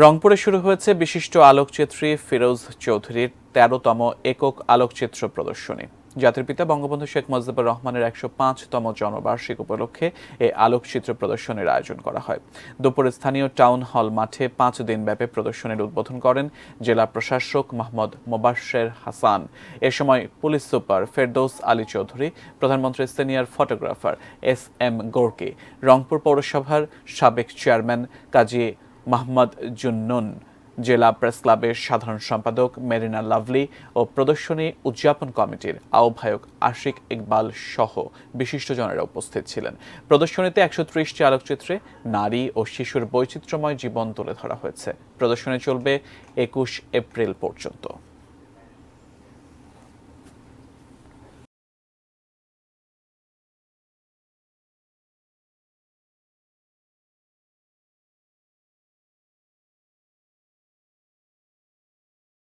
রংপুরে শুরু হয়েছে বিশিষ্ট আলোকচিত্রী ফিরোজ চৌধুরীর ১৩তম একক আলোকচিত্র প্রদর্শনী। জাতির পিতা বঙ্গবন্ধু শেখ মুজিবুর রহমানের ১০৫তম জন্মবার্ষিকী উপলক্ষে এই আলোকচিত্র প্রদর্শনীর আয়োজন করা হয়। দুপুরে স্থানীয় টাউন হল মাঠে ৫ দিনব্যাপী প্রদর্শনীর উদ্বোধন করেন জেলা প্রশাসক মোহাম্মদ মোবাশ্বের হাসান। এ সময় পুলিশ সুপার ফেরদৌস আলী চৌধুরী, প্রধানমন্ত্রীর senior photographer SM. Gorky, Rangpur পৌরসভার সাবেক চেয়ারম্যান কাজী মাহমুদ জুন্নুন, জেলা প্রেস ক্লাবের সাধারণ সম্পাদক মেরিনা লাভলি ও প্রদর্শনী উদযাপন কমিটির আহ্বায়ক আশিক ইকবাল সহ বিশিষ্টজনেরা উপস্থিত ছিলেন। প্রদর্শনীতে ১৩০টি আলোকচিত্রে নারী ও শিশুর বৈচিত্র্যময় জীবন তুলে ধরা হয়েছে। প্রদর্শনী চলবে ২১ এপ্রিল পর্যন্ত।